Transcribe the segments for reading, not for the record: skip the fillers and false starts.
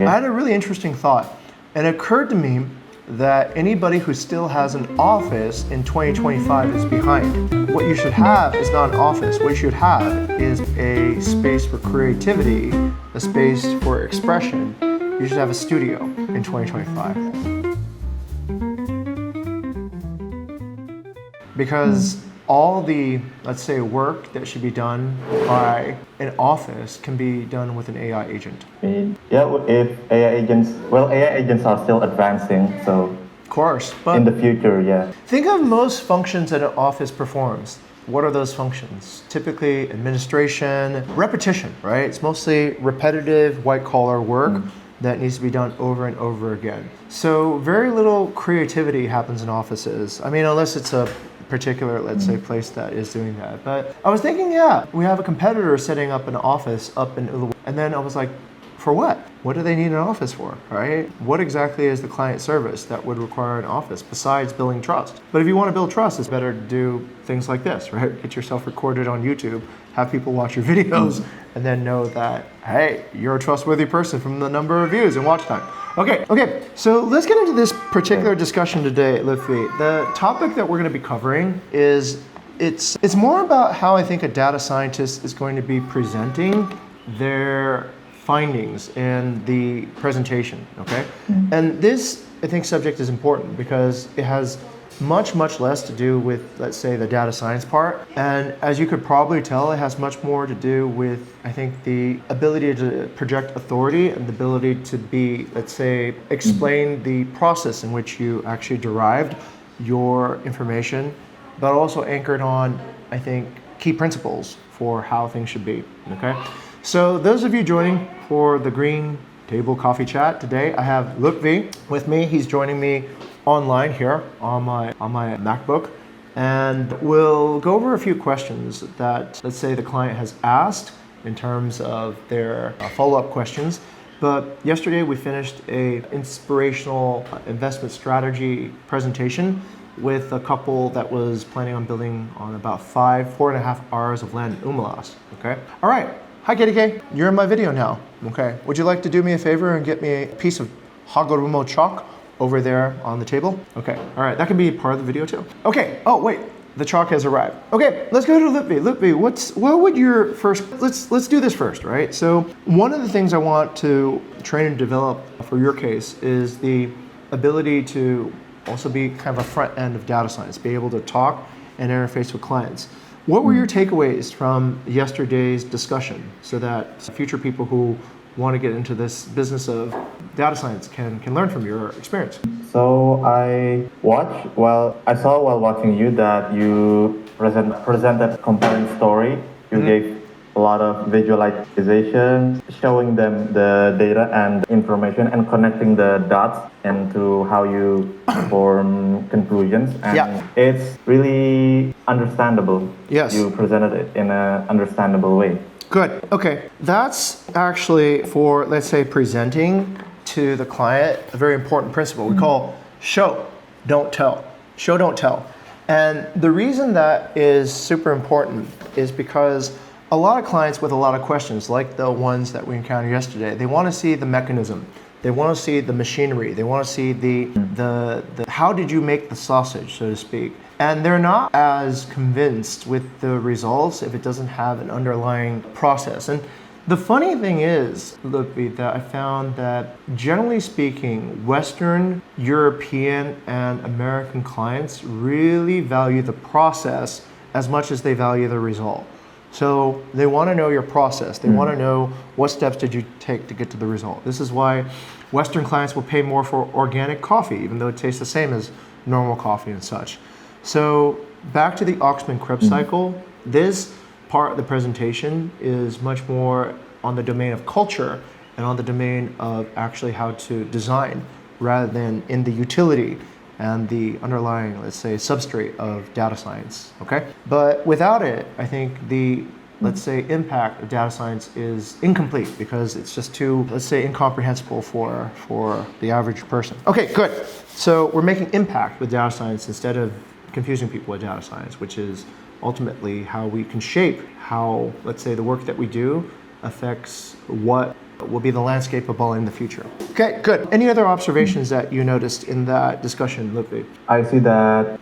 I had a really interesting thought, and it occurred to me that anybody who still has an office in 2025 is behind. What you should have is not an office. What you should have is a space for creativity, a space for expression. You should have a studio in 2025. Because all the, let's say, work that should be done by an office can be done with an AI agent. Yeah, if AI agents are still advancing, so Of course, but in the future, yeah. think of most functions that an office performs. What are those functions? Typically administration, repetition, right? It's mostly repetitive white-collar work that needs to be done over and over again. So very little creativity happens in offices. I mean, unless it's a particular, let's say, place that is doing that. But I was thinking, yeah, we have a competitor setting up an office up in Uluwatu. And then I was like, for what? What do they need an office for, right? What exactly is the client service that would require an office besides building trust? But if you want to build trust, it's better to do things like this, right? Get yourself recorded on YouTube, have people watch your videos, and then know that, hey, you're a trustworthy person from the number of views and watch time. Okay, so let's get into this particular discussion today, Lutfi. The topic that we're going to be covering is, it's more about how I think a data scientist is going to be presenting their findings in the presentation, okay? And this, I think, subject is important because it has much less to do with, let's say, the data science part. And as you could probably tell, it has much more to do with, I think, the ability to project authority and the ability to be, let's say, explain the process in which you actually derived your information, but also anchored on, I think, key principles for how things should be, okay? So those of you joining for the Green Table Coffee Chat today, I have Lutfi with me. He's joining me online here on my MacBook, and we'll go over a few questions that, let's say, the client has asked in terms of their follow-up questions. But yesterday we finished a inspirational investment strategy presentation with a couple that was planning on building on about 4.5 hours of land in Umalas, okay? All right, hi Kitty K, you're in my video now, okay? Would you like to do me a favor and get me a piece of Hagoromo chalk over there on the table? Okay, all right, that can be part of the video too. Okay, oh wait, the chalk has arrived. Okay, let's go to Lutfi. Lutfi, what would your first, let's do this first, right? So one of the things I want to train and develop for your case is the ability to also be kind of a front end of data science, be able to talk and interface with clients. What were your takeaways from yesterday's discussion so that future people who want to get into this business of data science can learn from your experience? So I saw while watching you that you presented compelling story. You gave a lot of visualization, showing them the data and information and connecting the dots into how you form conclusions. And it's really understandable. Yes. You presented it in an understandable way. Good. Okay. That's actually for, let's say, presenting to the client, a very important principle we call show, don't tell. Show, don't tell. And the reason that is super important is because a lot of clients with a lot of questions, like the ones that we encountered yesterday, they want to see the mechanism. They want to see the machinery. They want to see the how did you make the sausage, so to speak. And they're not as convinced with the results if it doesn't have an underlying process. And the funny thing is, Lutfi, that I found that generally speaking, Western, European, and American clients really value the process as much as they value the result. So they want to know your process. They want to know what steps did you take to get to the result. This is why Western clients will pay more for organic coffee, even though it tastes the same as normal coffee and such. So back to the Oxman-Krebs cycle, this part of the presentation is much more on the domain of culture and on the domain of actually how to design rather than in the utility and the underlying, let's say, substrate of data science, okay? But without it, I think the, let's say, impact of data science is incomplete because it's just too, let's say, incomprehensible for the average person. Okay, good. So we're making impact with data science instead of confusing people with data science, which is ultimately how we can shape how, let's say, the work that we do affects what will be the landscape of bowling in the future. Okay, good. Any other observations that you noticed in that discussion, Ludwig? I see that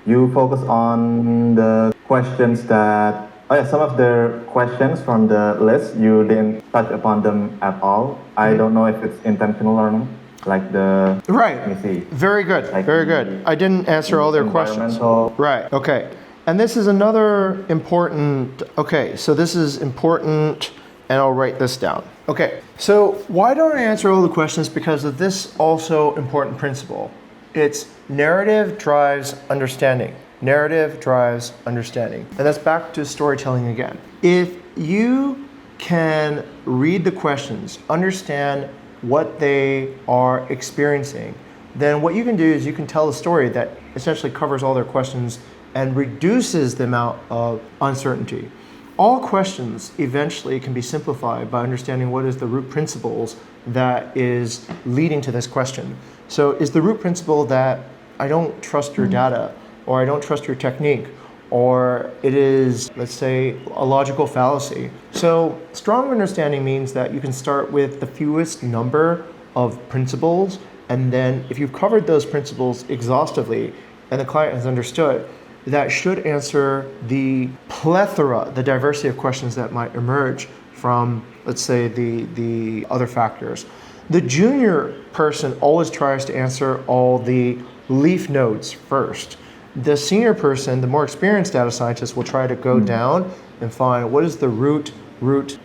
you focus on the questions that, some of the questions from the list, you didn't touch upon them at all. I don't know if it's intentional or not. Like Right. let me see. Very good. Like Very good. I didn't answer all their questions. environmental- Right. Okay. And this is another important. Okay. So this is important, and I'll write this down. Okay. So why don't I answer all the questions? Because of this also important principle. It's narrative drives understanding. Narrative drives understanding. And that's back to storytelling again. If you can read the questions, understand what they are experiencing, then what you can do is you can tell a story that essentially covers all their questions and reduces the amount of uncertainty. All questions eventually can be simplified by understanding what is the root principles that is leading to this question. So is the root principle that I don't trust your data, or I don't trust your technique, or it is, let's say, a logical fallacy. So strong understanding means that you can start with the fewest number of principles, and then if you've covered those principles exhaustively and the client has understood, that should answer the plethora, the diversity of questions that might emerge from, let's say, the other factors. The junior person always tries to answer all the leaf nodes first. The senior person, the more experienced data scientist, will try to go down and find what is the root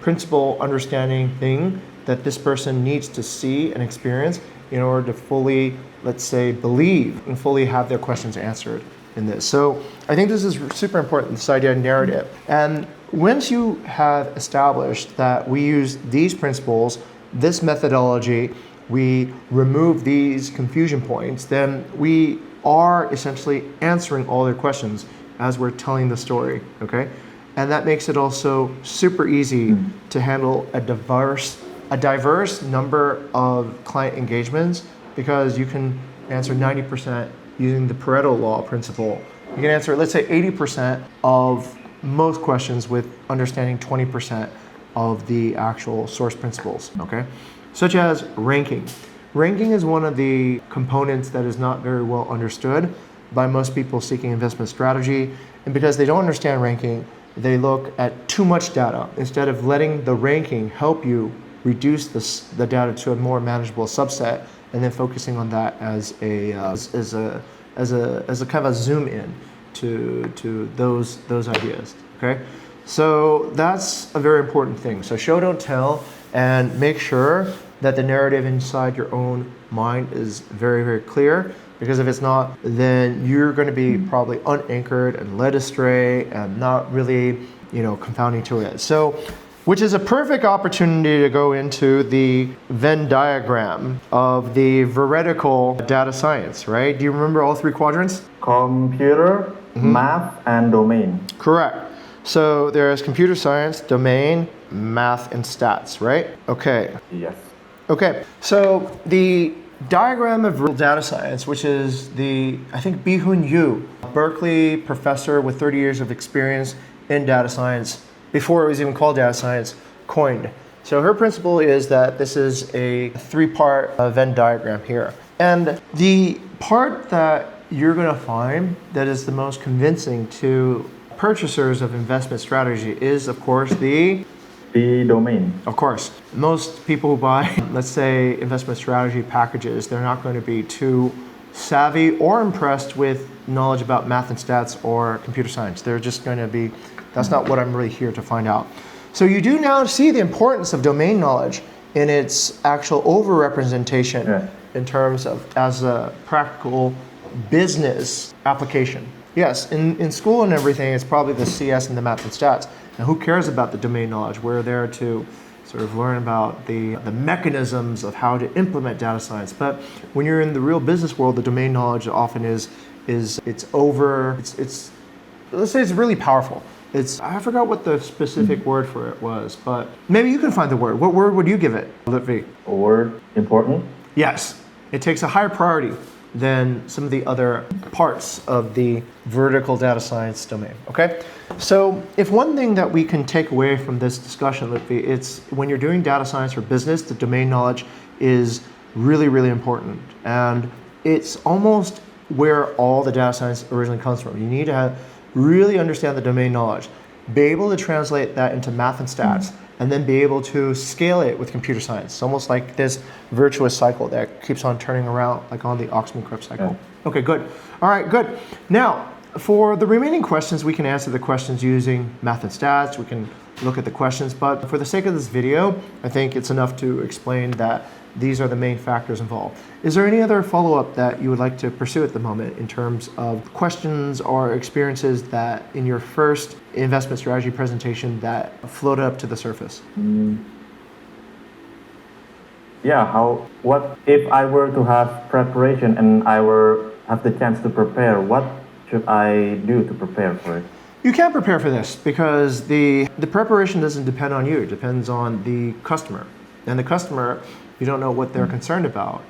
principle understanding thing that this person needs to see and experience in order to fully, let's say, believe and fully have their questions answered in this. So I think this is super important, this idea of narrative. And once you have established that we use these principles, this methodology, we remove these confusion points, then we are essentially answering all their questions as we're telling the story, okay? And that makes it also super easy to handle a diverse number of client engagements, because you can answer 90% using the Pareto law principle. You can answer, let's say, 80% of most questions with understanding 20% of the actual source principles, okay? Such as ranking. Ranking is one of the components that is not very well understood by most people seeking investment strategy. And because they don't understand ranking, they look at too much data instead of letting the ranking help you reduce the data to a more manageable subset, and then focusing on that as a kind of a zoom in to those ideas. Okay, so that's a very important thing. So show, don't tell, and make sure that the narrative inside your own mind is very, very clear, because if it's not, then you're going to be probably unanchored and led astray and not really, confounding to it. So, which is a perfect opportunity to go into the Venn diagram of the vertical data science, right? Do you remember all three quadrants? Computer, math, and domain. Correct. So there's computer science, domain, math, and stats, right? Okay. Yes. Okay, so the diagram of real data science, which is I think Bi-Hun Yu, a Berkeley professor with 30 years of experience in data science, before it was even called data science, coined. So her principle is that this is a three-part Venn diagram here. And the part that you're going to find that is the most convincing to purchasers of investment strategy is, of course, the domain. Of course. Most people who buy, let's say, investment strategy packages, they're not going to be too savvy or impressed with knowledge about math and stats or computer science. They're just going to be, that's not what I'm really here to find out. So you do now see the importance of domain knowledge in its actual overrepresentation in terms of as a practical business application. Yes, in school and everything, it's probably the CS and the math and stats. Now, who cares about the domain knowledge? We're there to sort of learn about the mechanisms of how to implement data science. But when you're in the real business world, the domain knowledge often let's say it's really powerful. I forgot what the specific word for it was, but maybe you can find the word. What word would you give it, Ludwig? A word important? Yes, it takes a higher priority. than some of the other parts of the vertical data science domain, okay? So if one thing that we can take away from this discussion, Lutfi, it's when you're doing data science for business, the domain knowledge is really, really important. And it's almost where all the data science originally comes from. You need to really understand the domain knowledge, be able to translate that into math and stats, and then be able to scale it with computer science. It's almost like this virtuous cycle that keeps on turning around, like on the Oxman-Krebs cycle. Yeah. Okay, good. All right, good. Now, for the remaining questions, we can answer the questions using math and stats. We can look at the questions, but for the sake of this video, I think it's enough to explain that these are the main factors involved. Is there any other follow-up that you would like to pursue at the moment in terms of questions or experiences that in your first investment strategy presentation that floated up to the surface? Yeah, what if I were to have preparation and I were have the chance to prepare, what should I do to prepare for it? You can't prepare for this because the preparation doesn't depend on you, it depends on the customer. And the customer, you don't know what they're concerned about,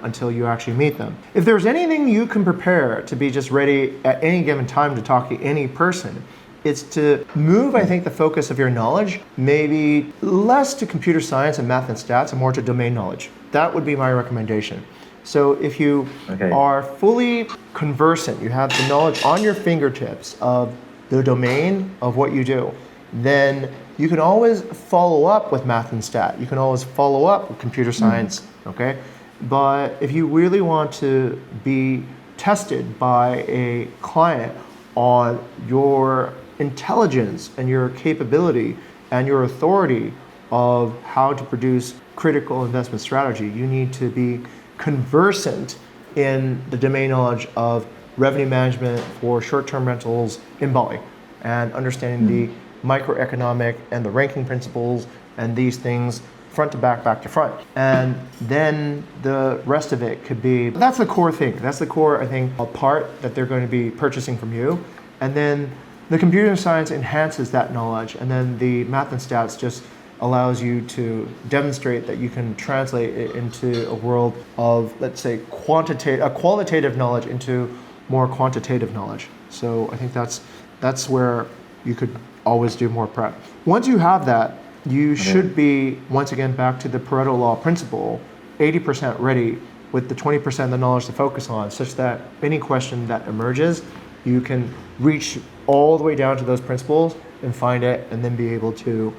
until you actually meet them. If there's anything you can prepare to be just ready at any given time to talk to any person, it's to move, I think, the focus of your knowledge maybe less to computer science and math and stats and more to domain knowledge. That would be my recommendation. So if you are fully conversant, you have the knowledge on your fingertips of the domain of what you do, then you can always follow up with math and stat. You can always follow up with computer science, okay? But if you really want to be tested by a client on your intelligence and your capability and your authority of how to produce critical investment strategy, you need to be conversant in the domain knowledge of revenue management for short-term rentals in Bali and understanding the microeconomic and the ranking principles and these things front to back, back to front. And then the rest of it could be, that's the core thing. That's the core, I think, part that they're going to be purchasing from you. And then the computer science enhances that knowledge. And then the math and stats just allows you to demonstrate that you can translate it into a world of, let's say, qualitative knowledge into more quantitative knowledge. So I think that's where you could always do more prep. Once you have that, you should be, once again, back to the Pareto law principle, 80% ready with the 20% of the knowledge to focus on, such that any question that emerges, you can reach all the way down to those principles and find it and then be able to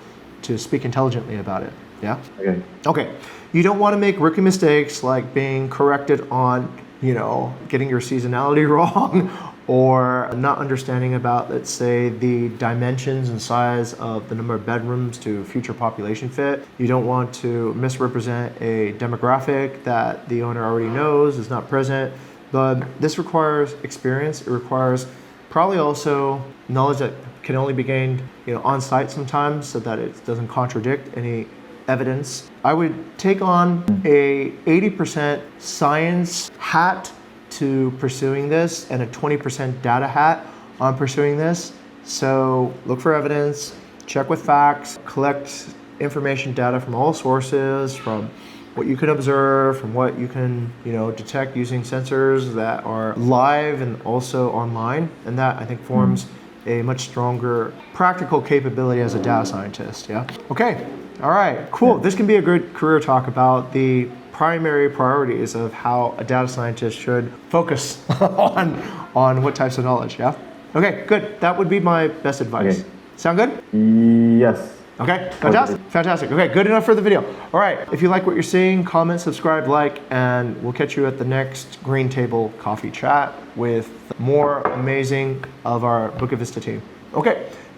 speak intelligently about it. Yeah? Okay. You don't want to make rookie mistakes like being corrected on, getting your seasonality wrong or not understanding about, let's say, the dimensions and size of the number of bedrooms to future population fit. You don't want to misrepresent a demographic that the owner already knows is not present. But this requires experience. It requires probably also knowledge that can only be gained, on site sometimes, so that it doesn't contradict any evidence. I would take on a 80% science hat to pursuing this and a 20% data hat on pursuing this. So look for evidence, check with facts, collect information data from all sources, from what you can observe, from what you can, detect using sensors that are live and also online. And that, I think, forms a much stronger practical capability as a data scientist, yeah? Okay, all right, cool. This can be a good career talk about the primary priorities of how a data scientist should focus on what types of knowledge, yeah? Okay, good. That would be my best advice. Okay. Sound good? Yes. Okay, fantastic, fantastic. Okay, good enough for the video. All right, if you like what you're seeing, comment, subscribe, like, and we'll catch you at the next Green Table Coffee Chat with more amazing of our Bukit Vista team. Okay, now